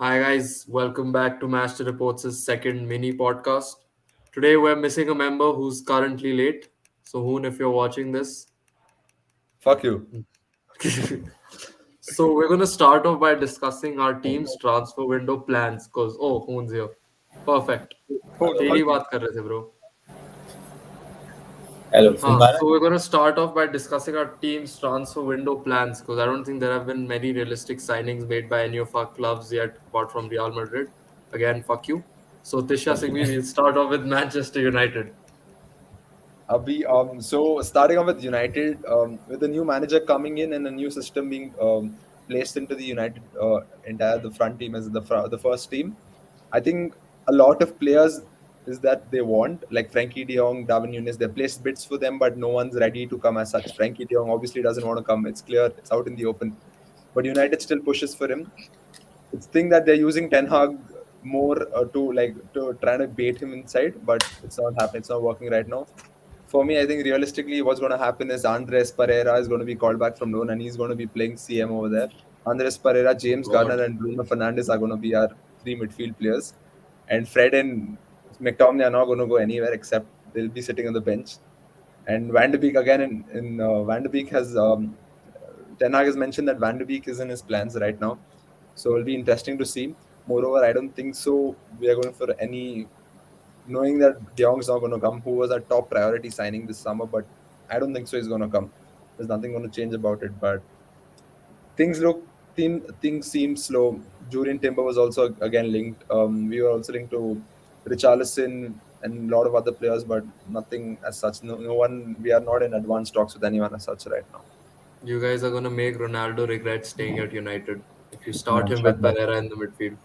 Hi guys, welcome back to Match the Reports' second mini podcast. Today we're missing a member who's currently late. So Hoon, if you're watching this, Fuck you. so we're gonna start off by discussing our team's transfer window plans. Cause Hoon's here, perfect. Hello. तेरी बात कर रहे थे bro. Hello, सुन पा रहा So है? we're gonna start off by discussing our team's transfer window plans. Cause I don't think there have been many realistic signings made by any of our clubs yet, apart from Real Madrid. Again, fuck you. So Tisha Singhvi, we'll start off with Manchester United. So starting off with United, with the new manager coming in and a new system being placed into the United entire the front team as the first team, I think a lot of players is that they want like Frankie De Jong, Darwin Núñez. They placed bids for them, but no one's ready to come as such. Frankie De Jong obviously doesn't want to come. It's clear. It's out in the open. But United still pushes for him. It's thing that they're using Ten Hag more to try to bait him inside, but it's not happening. It's not working right now. For me, I think realistically, what's going to happen is Andres Pereira is going to be called back from loan and he's going to be playing CM over there. Andres Pereira, James God. Garner, and Bruno Fernandes are going to be our three midfield players. And Fred and McTominay are not going to go anywhere except they'll be sitting on the bench. And Van de Beek again in Van de Beek has Ten Hag has mentioned that Van de Beek is in his plans right now, so it'll be interesting to see. Moreover, I don't think so. We are going for any knowing that De Jong's not going to come, who was our top priority signing this summer, but I don't think so. He's going to come. There's nothing going to change about it. But things look things seem slow. Julian Timber was also again linked. We were also linked to Richarlison and a lot of other players, but nothing as such. No one. We are not in advanced talks with anyone as such right now. You guys are gonna make Ronaldo regret staying at United if you start No, him shut with up. Pereira in the midfield.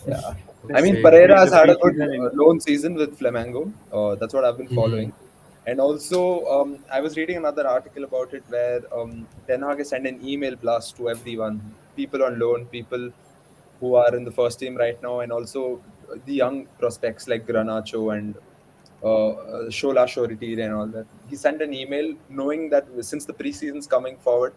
Yeah. I'm I This mean, saying. Pereira during has the had a good preseason in loan season with Flamengo. That's what I've been Hmm. following. And also, I was reading another article about it where Ten Hag has sent an email blast to everyone, people on loan, people who are in the first team right now, and also the young prospects like Granacho and Shola Shoritiri and all that. He sent an email knowing that since the preseason's coming forward,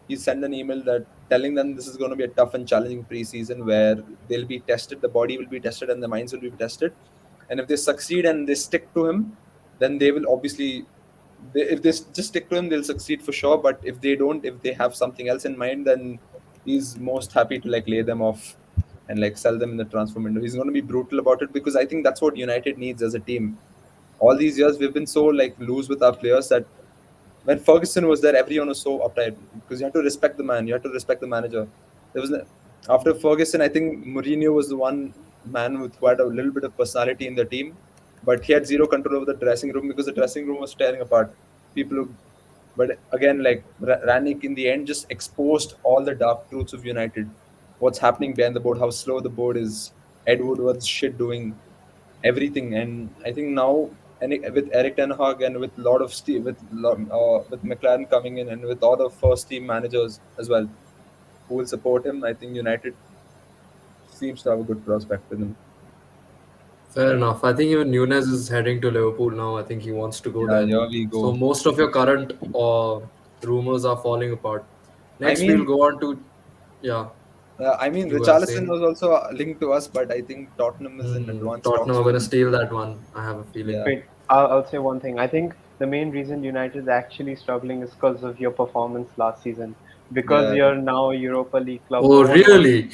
he sent an email that telling them this is going to be a tough and challenging preseason where they'll be tested, the body will be tested, and the minds will be tested. And if they succeed and they stick to him, then they will obviously. If they just stick to him, they'll succeed for sure. But if they don't, if they have something else in mind, then he's most happy to like lay them off and like sell them in the transfer window. He's going to be brutal about it because I think that's what United needs as a team. All these years we've been so like loose with our players that when Ferguson was there, everyone was so uptight because you had to respect the man, you had to respect the manager. There was after Ferguson, I think Mourinho was the one man with who had a little bit of personality in the team, but he had zero control over the dressing room because the dressing room was tearing apart. People who, but again, like Rannick in the end just exposed all the dark truths of United. What's happening behind the board, how slow the board is, Ed Woodward's shit doing everything. And I think now, and with Eric Ten Hag and with lot of Steve, with McLaren coming in and with all the first team managers as well who will support him, I think United seems to have a good prospect with him. Fair enough. I think even Nunes is heading to Liverpool now. I think he wants to go Yeah, there. here we So go. most of your current rumors are falling apart. I Next, we'll mean, go on to yeah. You were Richarlison saying was also linked to us, but I think Tottenham is in advanced Tottenham talks are with gonna him. steal that one. I have a feeling. Yeah, wait, I'll say one thing. I think the main reason United is actually struggling is because of your performance last season. Because yeah, you're now a Europa League club, Oh, no one wants. really?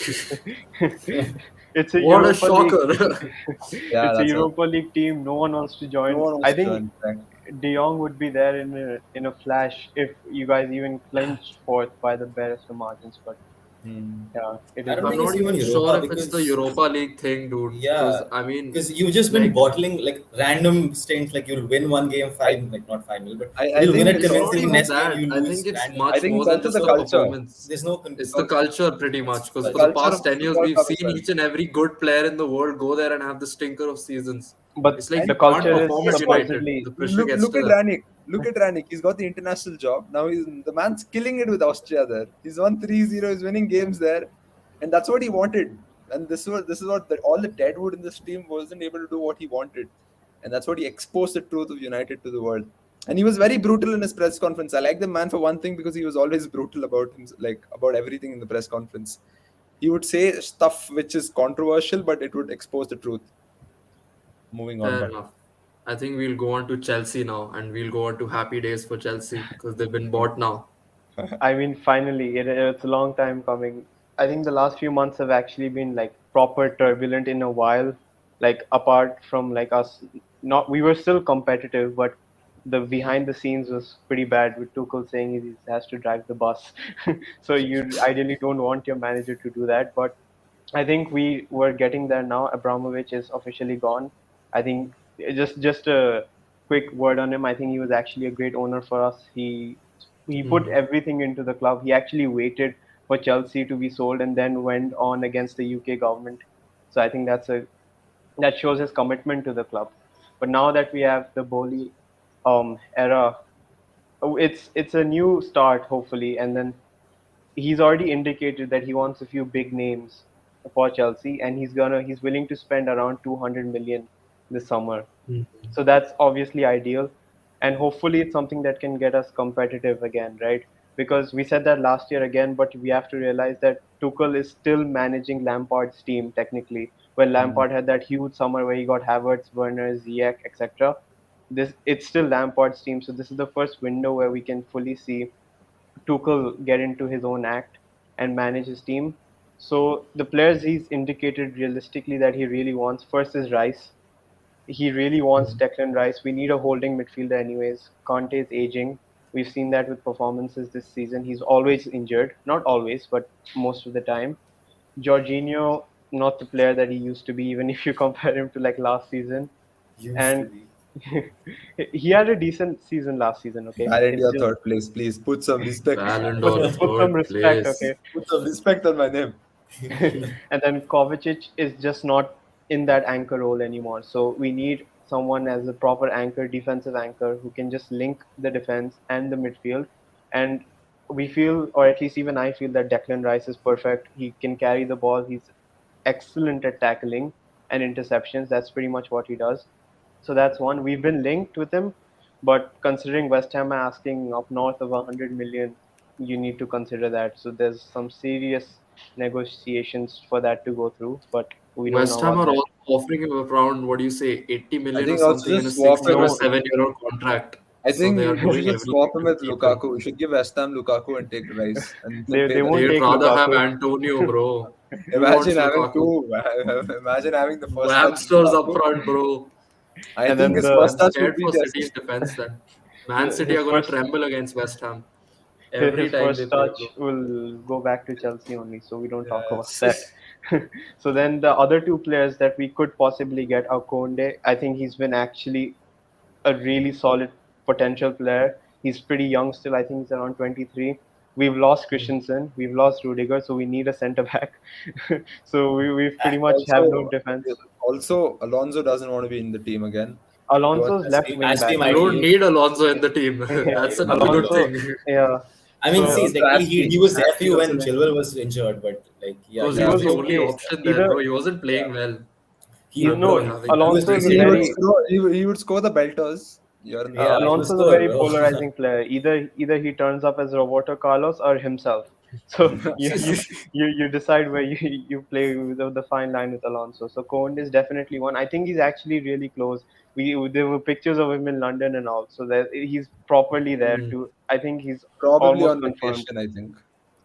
It's a What a Europa League. shocker! yeah. It's a That's a Europa League team. No one wants to no join. one wants I to think join. Correct. De Jong would be there in a flash if you guys even clinched fourth by the barest of margins. But Hmm. yeah, it I is don't what I'm think it it's not is. even even sure Europa if it's the because Europa League thing, dude. Because yeah, I mean, because you've just been like, bottling like random stints. Like you'll win one game I, fine, like not final, but I you'll win think it it's it's not convincingly. also even Next game that. you I think lose it's I randomly. much think more it's than also just the the culture. performance. There's no It's the Because culture, pretty much. Because the for the culture. culture past of the 10 years, football we've club as seen well. each and every good player in the world go there and have the stinker of seasons. But It's like the you And can't culture is perform at guess what? United. supposedly The pressure gets Look to at them. Ranik. Look at Ranik. He's got the international job. Now he's the man's killing it with Austria there. He's won 3-0. He's winning games there. And that's what he wanted. And this is what all the deadwood in this team wasn't able to do what he wanted. And that's what he exposed the truth of United to the world. And he was very brutal in his press conference. I like the man for one thing because he was always brutal about him, like about everything in the press conference. he would say stuff which is controversial, but it would expose the truth. Moving on, Fair but enough. I think we'll go on to Chelsea now, and we'll go on to happy days for Chelsea because they've been bought now. I mean, finally, it's a long time coming. I think the last few months have actually been like proper turbulent in a while. Like apart from like us, not we were still competitive, but the behind the scenes was pretty bad with Tuchel saying he has to drive the bus. So you ideally don't want your manager to do that, but I think we were getting there now. Abramovich is officially gone. I think just a quick word on him. I think he was actually a great owner for us. He put Hmm. everything into the club. He actually waited for Chelsea to be sold and then went on against the UK government. So I think that shows his commitment to the club. But now that we have the Boli era, it's a new start hopefully, and then he's already indicated that he wants a few big names for Chelsea, and he's willing to spend around 200 million this summer. Hmm. So that's obviously ideal, and hopefully it's something that can get us competitive again, right? Because we said that last year again, but we have to realize that Tuchel is still managing Lampard's team technically. Where Lampard had that huge summer where he got Havertz, Werner, Ziyech, etc. This it's still Lampard's team, so this is the first window where we can fully see Tuchel get into his own act and manage his team. So the players he's indicated realistically that he really wants first is Rice. He really wants Hmm. Declan Rice. We need a holding midfielder anyways. Conte is aging. We've seen that with performances this season. He's always injured. Not always, but most of the time. Jorginho, not the player that he used to be, even if you compare him to like last season. Used to And be. he had a decent season last season, okay? Bad It's India just third place. Please put some respect. Ballon put d'Or put some third respect, place. okay? Put some respect on my name. And then Kovacic is just not in that anchor role anymore. So we need someone as a proper anchor, defensive anchor, who can just link the defense and the midfield. And we feel, or at least even I feel, that Declan Rice is perfect. He can carry the ball. He's excellent at tackling and interceptions. That's pretty much what he does. So that's one. We've been linked with him, but considering West Ham are asking up north of 100 million, you need to consider that. So there's some serious negotiations for that to go through, but we don't West know Ham about are that. also offering him around, what do you say, 80 I million or think also something in a just swap 6 him year or with. No, 7 year old contract. I So they are think we should doing just everything swap him to with keep him. Lukaku. We should give West Ham Lukaku and take Rice, and then pay they the won't rest. They'd take rather have Lukaku. Antonio, bro. Who Imagine wants having Lukaku? two. Imagine having the first touch Hamsters up Lukaku. front, bro. I And think then his I'm first touch would scared be for the City's assist. defense then. Man City his are going to first tremble against West Ham every his time they first play, bro. touch will go back to Chelsea only, so we don't talk about Yes. that. So then the other two players that we could possibly get are Konde. I think he's been actually a really solid potential player. He's pretty young still. I think he's around 23. We've lost Christensen, we've lost Rudiger, so we need a centre back. So we pretty And much have no defense. also Alonso doesn't want to be in the team again. He wants Alonso's to left stay. wing Actually, back. You might don't leave. need Alonso in the team. Yeah, That's you don't another need good Alonso, thing. Alonso. yeah. I mean, And see, So it's also like he Ashley. was there for you Ashley also when left. Chilwell was injured, but like yeah, Because he he Yeah, was was he the playing was for only you. okay. option there, bro. Either He wasn't Yeah, playing well. he That they no, were bro, having. he was Alonso is a decent, He would but very score. He would score the belters. You're in the yeah, half. he was Alonso's a good, very bro. polarizing player. Either he turns up as Roberto Carlos or himself. So you decide where you play with the fine line with Alonso. So Conde is definitely one. I think he's actually really close. We there were pictures of him in London and all, so that he's properly there Hmm. to. I think he's Probably almost on confirmed. vacation, I think.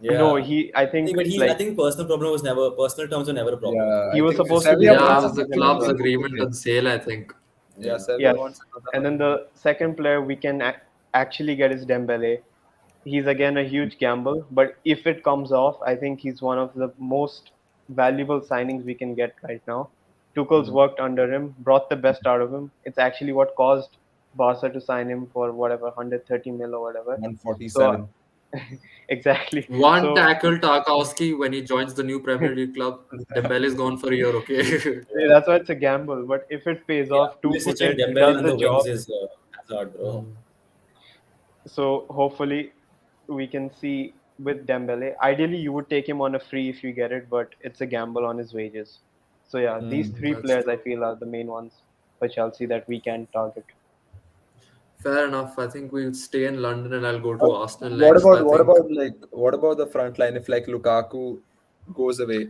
No, Yeah, he. I I think, think but he, I like think personal terms were never a problem. Yeah, he I was think supposed to be Sevilla there Yeah, wants it last was the season as club's to well. book him agreement in. on sale, I think. Yeah, Yeah, Sevilla Yes, wants another and then one. the second player we can actually get is Dembele. He's again a huge gamble, but if it comes off, I think he's one of the most valuable signings we can get right now. Tuchel's Mm, worked under him, brought the best out of him. It's actually what caused Barca to sign him for whatever 130 mil or whatever. So 147. exactly. One So tackle Tarkowski when he joins the new Premier League club. Dembele's gone for a year, okay? yeah, that's why it's a gamble. But if it pays yeah. off, Pulisic and two-footed, he Dembele does on the the wings job. is Hazard, bro. Hmm. So hopefully we can see with Dembele. Ideally, you would take him on a free if you get it, but it's a gamble on his wages. So yeah, these Mm. three That's players I true. feel are the main ones for Chelsea that we can target. Fair enough. I think we'll stay in London and I'll go Uh, to Arsenal next. I what think about like what about the front line if like Lukaku goes away.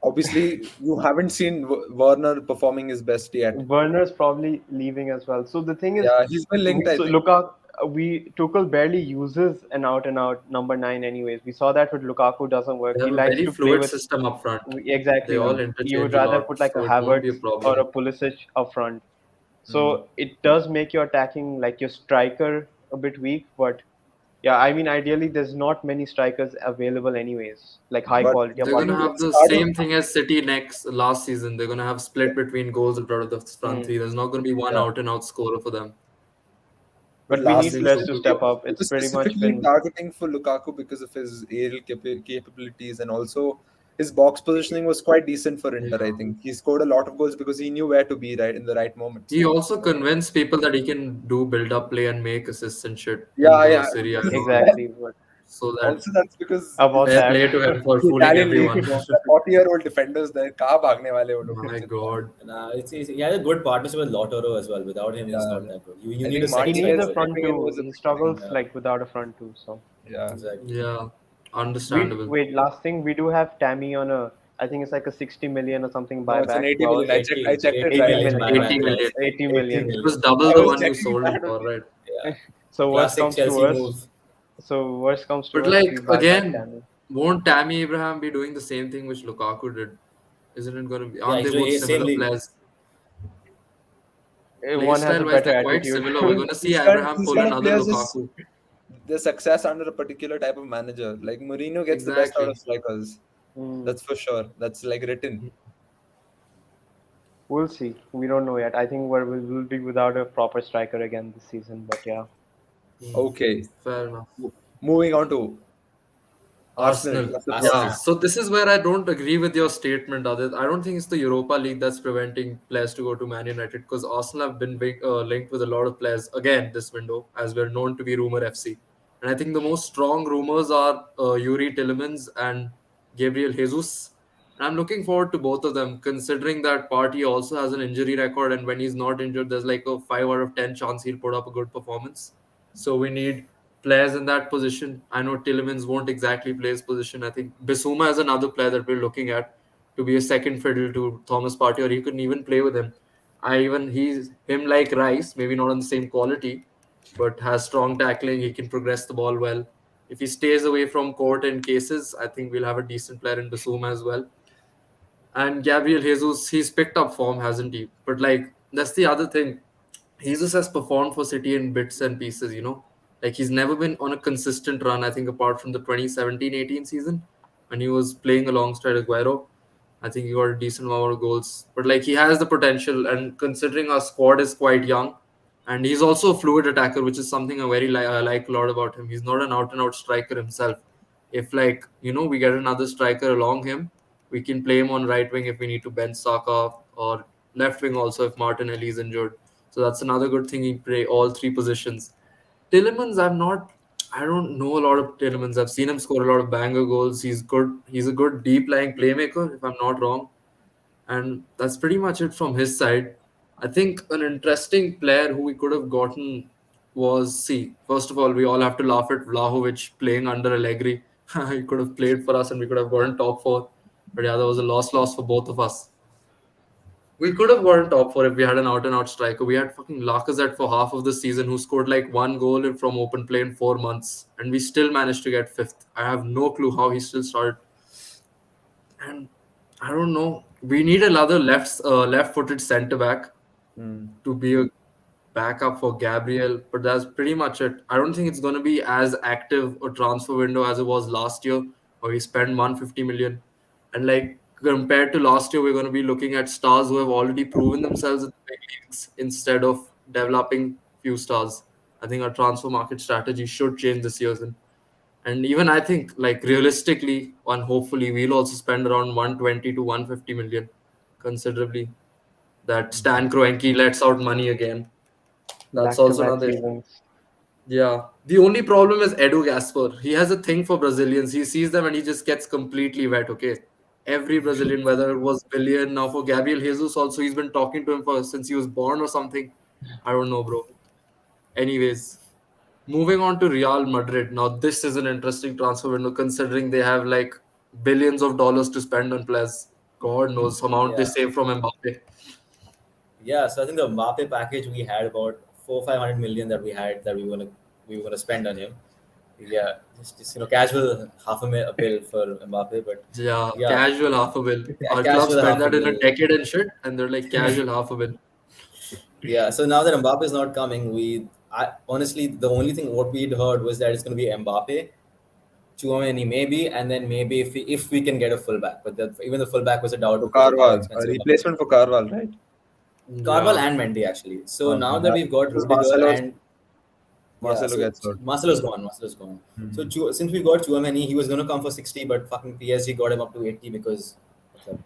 Obviously, you haven't seen Werner performing his best yet. Werner's probably leaving as well. So the thing is, Yeah, he's been linked, I so think. Lukaku, we Tuchel barely uses an out and out number nine. Anyways, we saw that with Lukaku doesn't work. They He have a likes very to play fluid with system up front. They exactly. all You would interchange a rather lot, put like a so it won't be a Havertz or problem. a Pulisic up front. Hmm. So it does make your attacking, like your striker, a bit weak. But yeah, I mean, ideally, there's not many strikers available anyways, like high But quality They're if apart gonna you from. have the starting, same thing as City next last season. They're gonna have split between goals out of the front Hmm. three. There's not gonna be one yeah, out and out scorer for them. but But we last need Maybe players season to Tuchel. step up. we It's were pretty much specifically been. targeting for Lukaku because of his aerial capabilities, and also his box positioning was quite decent for Inter. I Yeah. think he scored a lot of goals because he knew where to be right in the right moments. He also convinced people that he can do build up play and make assists and shit in Yeah, the yeah. Serie A and all. Exactly. But So that Also, that's because about it's fair that, play to him for the fooling Italian league. everyone. 40-year-old defenders there. कहाँ भागने वाले वो लोग My कुछ नहीं. God. And, he had a good partnership with Lautaro as well. Without him, he's Yeah, not that good. You I need a think he second needs striker a Martinez with him. front stepping in two. was a He big thing. struggles Yeah, like without a front two. So Yeah. exactly. Yeah. we Understandable. wait. Last thing we do have Tammy on a. I think it's like a 60 million or something No, it's an buyback 80 million. clause. I checked it 80 right. 80 I million checked million. it. 80 buyback million. clause. 80 80 million. It million. was double I the was one you checking sold him that for, only. right? Yeah, So worst classic comes to Chelsea worst. move. So worst comes to But worst. like We buy back again, Tammy. won't Tammy Abraham be doing the same thing which Lukaku did? Isn't it gonna be? Yeah, Aren't he's they doing both same similar league. players? One has a Playstyle wise, better they're quite attitude. similar. We're gonna see Abraham These pull kind of another players just Lukaku. the success under a particular type of manager. Like Mourinho gets the best out of Exactly. strikers. Hmm. That's for sure. That's like written. We'll see. We don't know yet. I think we'll be without a proper striker again this season. But yeah, Hmm. Okay. Fair enough. Moving on to Arsenal. Arsenal. What's the Yeah. Arsenal. problem? So this is where I don't agree with your statement, Adit. I don't think it's the Europa League that's preventing players to go to Man United because Arsenal have been linked with a lot of players again this window, as we're known to be rumor FC. And I think the most strong rumors are Yuri Tillemans and Gabriel Jesus. And I'm looking forward to both of them, considering that Party also has an injury record, and when he's not injured, there's like a 5 out of 10 chance he'll put up a good performance. So we need players in that position. I know Tillemans won't exactly play his position. I think Bissouma is another player that we're looking at to be a second fiddle to Thomas Partey, or he couldn't even play with him. He's him like Rice, maybe not on the same quality, but has strong tackling. He can progress the ball well. If he stays away from court and cases, I think we'll have a decent player in Bissouma as well. And Gabriel Jesus, he's picked up form, hasn't he? But like that's the other thing. Jesus has performed for City in bits and pieces, Like he's never been on a consistent run, I think, apart from the 2017-18 season when he was playing alongside Aguero. I think he got a decent amount of goals. But like he has the potential, and considering our squad is quite young, and he's also a fluid attacker, which is something I like a lot about him. He's not an out and out striker himself. If like we get another striker along him, we can play him on right wing if we need to bench Saka, or left wing also if Martinelli is injured. So that's another good thing. He play all three positions. Tillemans, I don't know a lot of Tillemans. I've seen him score a lot of banger goals. He's good. He's a good deep lying playmaker, if I'm not wrong. And that's pretty much it from his side. I think an interesting player who we could have gotten was, see, first of all, we all have to laugh at Vlahovic playing under Allegri. He could have played for us and we could have gotten top four. But yeah, that was a loss for both of us. We could have gotten top four if we had an out and out striker. We had fucking Lacazette for half of the season who scored like one goal from open play in 4 months, and we still managed to get fifth. I have no clue how he still started. And I don't know. We need another left-footed centre back Hmm. to be a backup for Gabriel, but that's pretty much it. I don't think it's going to be as active a transfer window as it was last year, where we spent 150 million. And like compared to last year, we're going to be looking at stars who have already proven themselves in the big leagues instead of developing few stars. I think our transfer market strategy should change this year. And even I think, like realistically, and hopefully, we'll also spend around 120 to 150 million, considerably. That Stan Kroenke lets out money again. That's also back-to-back another. seasons. Yeah. The only problem is Edu Gasper. He has a thing for Brazilians. He sees them and he just gets completely wet. Okay. Every Brazilian, whether it was Willian, now for Gabriel Jesus, also he's been talking to him for since he was born or something. I don't know, bro. Anyways, moving on to Real Madrid. Now, this is an interesting transfer window considering they have like billions of dollars to spend on players. God knows the amount they Yeah. save from Mbappe. Yeah, so I think the Mbappe package we had about 400-500 million that we had that we were gonna spend on him. Yeah, just casual a bill for Mbappe, but Yeah, yeah, casual half a bill. Our club casual spent half a that in a bill. decade and shit, and they're like casual half a bill. Yeah, so now that Mbappe is not coming, honestly the only thing what we'd heard was that it's gonna be Mbappe, Chouameni maybe, and then maybe if we can get a fullback, but even the fullback was a doubt So because of how Carval, a expensive Mbappe replacement is. for Carval, right? Carval Yeah. and Mendy actually. So now Okay. that we've got Because Rudiger and yeah, Marcelo so gets hurt. Marcelo's gone. Marcelo's gone. So Hmm. Since we got Chouameni, he was gonna come for 60, but fucking PSG got him up to 80 because मतलब,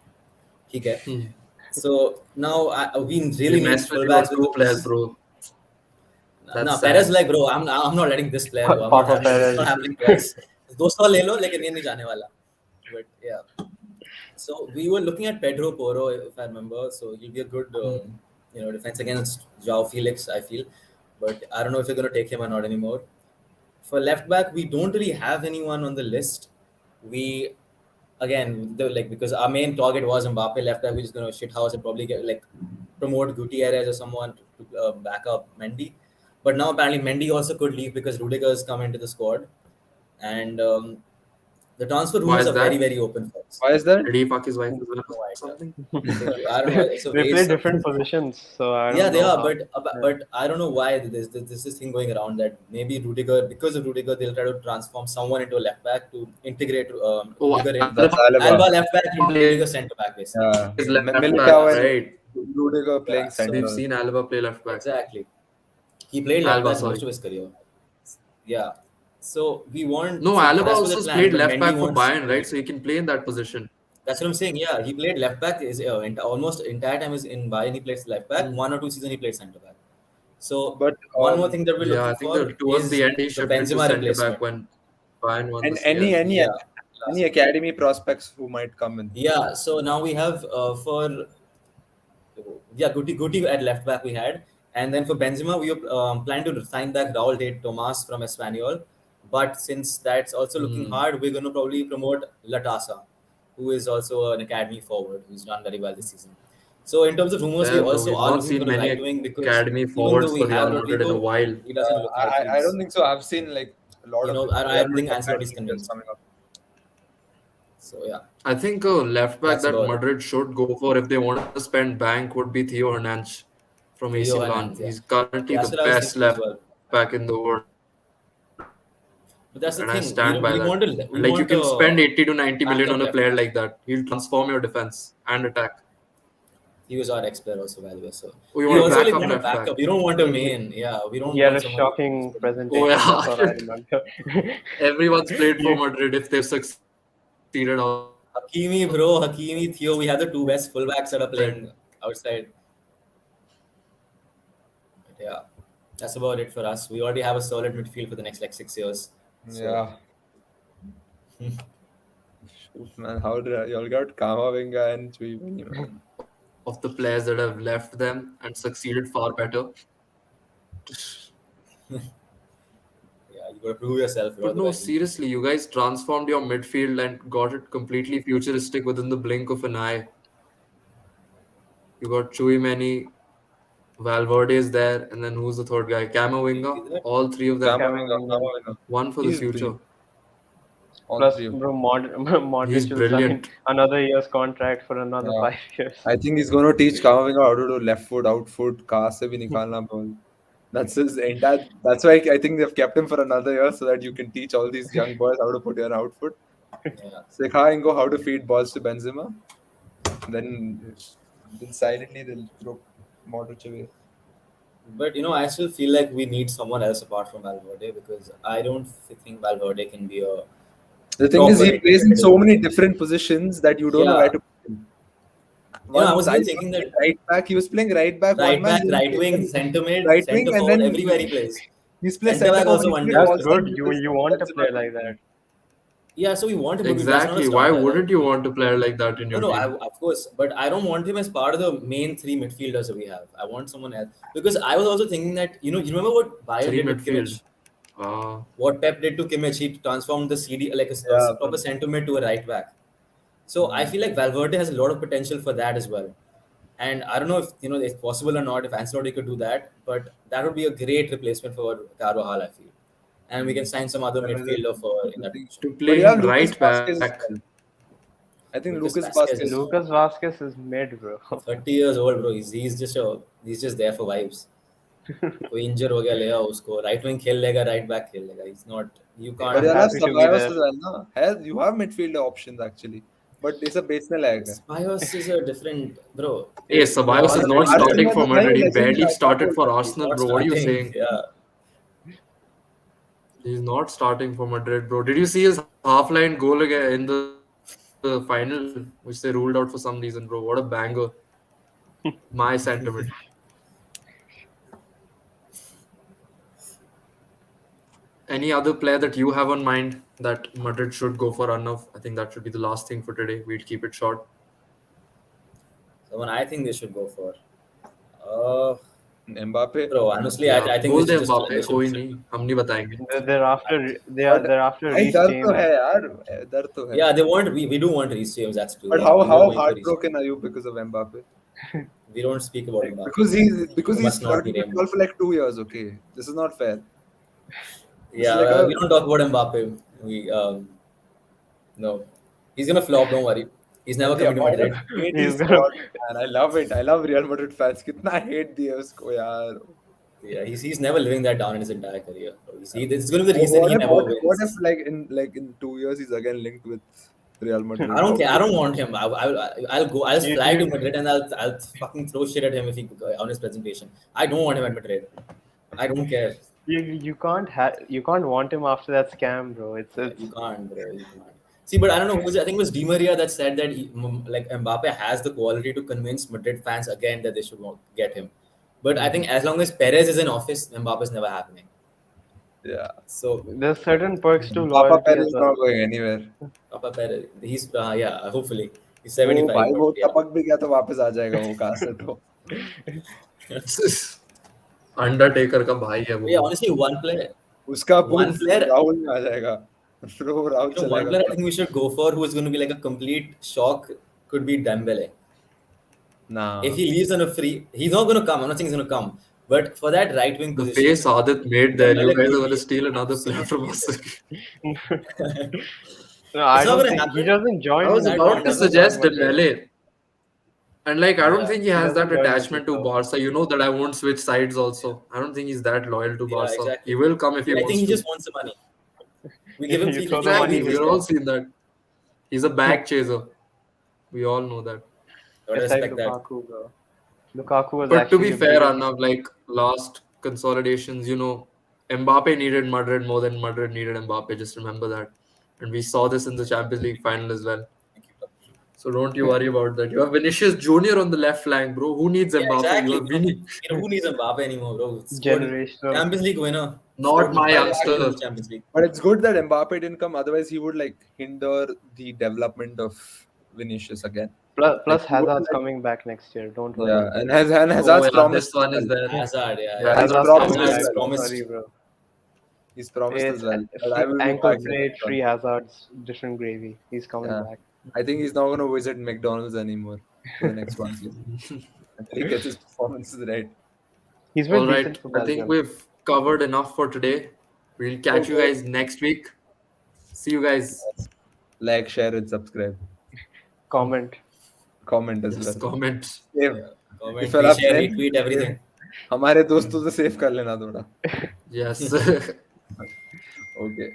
ठीक है. Hmm. So now we They really need messed with your fullbacks two players, because bro. That's no, Perez sad. like bro, I'm not letting this player go. I'm not Papa having it's not Perez. happening twice. दोस्तों ले लो लेकिन ये नहीं जाने वाला. But yeah. So we were looking at Pedro Porro, if I remember. So he'll be a good, Hmm. defense against Joao Felix, I feel. But I don't know if we're going to take him or not anymore. For left back, we don't really have anyone on the list. We again because our main target was Mbappe left back. We're just going to shit house and probably get promote Gutierrez or someone to back up Mendy. But now apparently Mendy also could leave because Rudiger's come into the squad, and the transfer Why rumors is are very that? very open for us. Why is that? Did he fuck his wife as well No or idea. something? I don't know. It's a They waste. play different positions, so I Yeah, don't they know are, how. but I don't know why there's this thing going around that maybe Rudiger, because of Rudiger, they'll try to transform someone into a left back to integrate Oh, Rudiger in. That's Alaba Alba Alaba. left back and Rudiger center back basically. Yeah. plays left back, Militao and right? Rudiger Yeah, playing so We've center. seen Alaba play left back. exactly, he played left Alba, back most sorry. of his career. Yeah, so No, so Alaba that's what also the has plan. played But left Mendy back for wants. Bayern, right? So he can play in that position. That's what I'm saying. Yeah, he played left back. Is almost entire time is in Bayern. He plays left back. Hmm. 1 or 2 seasons he played center back. So But one more thing that we're Yeah, I looking think for towards the is end he the shifted to Benzema centre back replacement. when Bayern won and the CL. Yeah, any academy prospects who might come in. yeah. So now we have for Guti at left back we had, and then for Benzema we plan to sign back Raul de Tomas from Espanyol, but since that's also looking Hmm. hard, we're going to probably promote Latasa, who is also an academy forward who's done very well this season. So in terms of rumors, we Damn, bro, also we've are not looking for seen a many right wing because academy even though forwards we for have Real Madrid in a Rodrigo, while. he doesn't look like I he's don't think so. I've seen like a lot of I Real don't think Madrid Ancelotti's academy players convinced. coming up. So yeah, I think left back that's that about it. Madrid should go for if they want to spend bank would be Theo Hernandez from AC Theo Milan. Hernandez, yeah. He's currently Yeah, the that's what I was best thinking as left well. back in the world, But that's and the I thing. stand by We that. want to And we like you want can spend a 80 to 90 million backup on a left player back. like that. He'll transform your defense and attack. He was our ex-player also, by the way. So Oh, you we want a also backup want a left back? backup. We don't want a He, main. Yeah, we don't he had want a someone who's shocking gonna. Oh presentation. That's all I yeah, remember. everyone's played for You, Madrid if they've succeeded outside. Hakimi, bro, Hakimi, Theo. We have the two best fullbacks that are playing outside. But yeah, that's about it for us. We already have a solid midfield for the next 6 years. So Yeah. Shoot, man. How did y'all got Kamavinga and Chouameni, man? Of the players that have left them and succeeded far better. yeah, you got to prove yourself. You're But the no, best. seriously, you guys transformed your midfield and got it completely futuristic within the blink of an eye. You got Chouameni, Valverde is there, and then who's the third guy? Maybe Camavinga. that. All three of them, Kamavinga, Camavinga. Kamavinga. one for the He's future. all Plus, three of them. bro, He's Modric will sign brilliant. another year's contract for another Yeah. 5 years. I think he's going to teach Kamavinga how to do left foot, out foot, car se bhi nikalna ball. That's his entire. That's why I think they've kept him for another year so that you can teach all these young boys how to put your out foot. Yeah. Sekha how to feed balls to Benzema. Then silently they'll throw Modric away. But I still feel like we need someone else apart from Valverde because I don't think Valverde can be a The thing is, proper he plays in integrated. so many different positions that you don't know where Yeah, to put him. I was Once I even saw thinking him that right back, he was playing right back, one right man, back, right wing, center mid, right wing, center and forward, then everywhere he plays. he's played Center centre back forward. also He one played day. That's false nine good. You because you want a Benzema player like took that. him. Yeah, so we want him, but that's not a Exactly. Why starter. wouldn't you want a player like that in No, your no, team? of course, but I don't want him as part of the main three midfielders that we have. I want someone else because I was also thinking that you remember what Bayern Three did with midfield. Kimmich, what Pep did to Kimmich. He transformed the CD like a Yeah, proper from centre mid to a right back. So I feel like Valverde has a lot of potential for that as well. And I don't know if if possible or not, if Ancelotti could do that, but that would be a great replacement for Carvajal, I feel. And we can sign some other Another midfielder for in good that thing. position. To But play you have him Lucas right Vasquez back. as well. I think Lucas Lucas Vasquez Vasquez. is Lucas Vasquez is mid, bro. 30 years old, bro. He's just there for vibes. कोई इंजर हो गया ले आओ उसको right wing खेल लेगा right back खेल लेगा he's not you But can't you'll have Happy to be Ceballos there. as well, no? You have midfielder options actually. But it's a बेचने लायक है. Bios is a different bro. Hey, To be Ceballos is honest, not he's a, Arsenal starting में for तो भाई Madrid. He वैसे भी barely क्या started बोल for रहा है? he's Arsenal, not bro. What are you starting. saying? Yeah, He's not starting for Madrid, bro. Did you see his half-line goal again in the final, which they ruled out for some reason, bro? What a banger! My sentiment. Any other player that you have on mind that Madrid should go for run of? I think that should be the last thing for today. We'll keep it short. someone I think they should go for. Uh, Mbappe. bro, honestly, Yeah, I think बोल they they should just Mbappe, they should. कोई नहीं, हम नहीं बताएंगे. They're after भाई Reece डर तो James. है यार, डर तो है. Yeah, we do want Reece James. That's true. But Yeah, we were how going for Reece James. heartbroken are you because of Mbappe? We don't speak about Like, Mbappe. because He he's must not flirting be with named. ball for like 2 years. Okay, this is not fair. This is Yeah, like a we don't talk about Mbappe. We no, he's gonna flop. Don't worry. He's never the coming to amount of Madrid. hate He's he's gonna got, man. I love it. I love Real Madrid fans. कितना hate दिया उसको यार. Yeah, he's never living that down in his entire career. This is gonna be the reason he never What if wins. like in 2 years he's again linked with Real I Madrid? don't How care. would I you don't feel? want him. I'll go. I'll you, fly to you, Madrid and I'll fucking throw shit at him if he on his presentation. I don't want him at Madrid. I don't care. you can't want him after that scam, bro. Yeah, It's you can't, bro. You can't. See, but I don't know. I think it was Di Maria that said that like Mbappe has the quality to convince Madrid fans again that they should get him. But I think as long as Perez is in office, Mbappe is never happening. Yeah, So there's certain perks to Papa loyalty Perez as is well. not going anywhere. Papa Perez, he's yeah, hopefully he's वो 75, भाई but वो yeah. टपक भी गया तो वापस आ जाएगा वो कहाँ से तो. अंडरटेकर का भाई है But वो. yeah, honestly, उसका one proof player, राहुल में आ जाएगा. Bro, राहुल one चलेगा player I तो. think we should go for who is going to be like a complete shock could be Dembele. If Nah. he leaves on a free, he's not going to come. I'm not saying he's going to come, but for that right wing The position, face Adit made there. You Dembele guys are could gonna be steal another player from us. absolute. No, It's I not don't going to think he happen. doesn't I join. was That about won't to He happen. doesn't join suggest Madrid. Dembele, and like I don't Yeah, think he He has that doesn't join Madrid, attachment to so Barca. You know that I won't switch sides. Also, I don't think he's that loyal to yeah, Barca. He exactly. will come if he I think wants he to. just wants the money. We give him you throw the 350 Exactly, money million, he's we've his all there. way. seen that. He's a bag chaser. We all know that. Gotta Aside respect that. Lukaku, bro. Lukaku was But to actually be a fair, brilliant. Arnav, like last consolidations, Mbappe needed Madrid more than Madrid needed Mbappe. Just remember that. And we saw this in the Champions League final as well. So don't you worry about that. You have Vinicius Junior on the left flank, bro. Who needs Yeah, Mbappe? You exactly, have bro. Vini. Who needs Mbappe anymore, bro? Scored Generational. Champions League winner. Not Scored my five goals in youngster. the Champions League. But it's good that Mbappe didn't come. Otherwise, he would like hinder the development of Vinicius again. Like Plus he would Hazard's like, coming back next year. Don't yeah, worry. and Oh Hazard's yeah, promised this as one is well. there. Hazard, Yeah, yeah. He's Hazard's promised coming as Hazard back. is well. Don't promised. worry, bro. He's promised as It's well. But I will be ankle back in the plate, next one. free Hazard's different gravy. He's coming Yeah, back. I think he's not going to visit McDonald's anymore for the next 1 year until he gets his performances right. He's been All right. decent for I think Belgium. we've covered enough for today. We'll catch you Okay. guys next week. See you guys. Like, share, and subscribe. Comment. Comment as Just well. comment. Save. Yeah. Comment, If you're a share, friend, retweet, everything. हमारे दोस्तों से save कर लेना थोड़ा. Yes. Okay.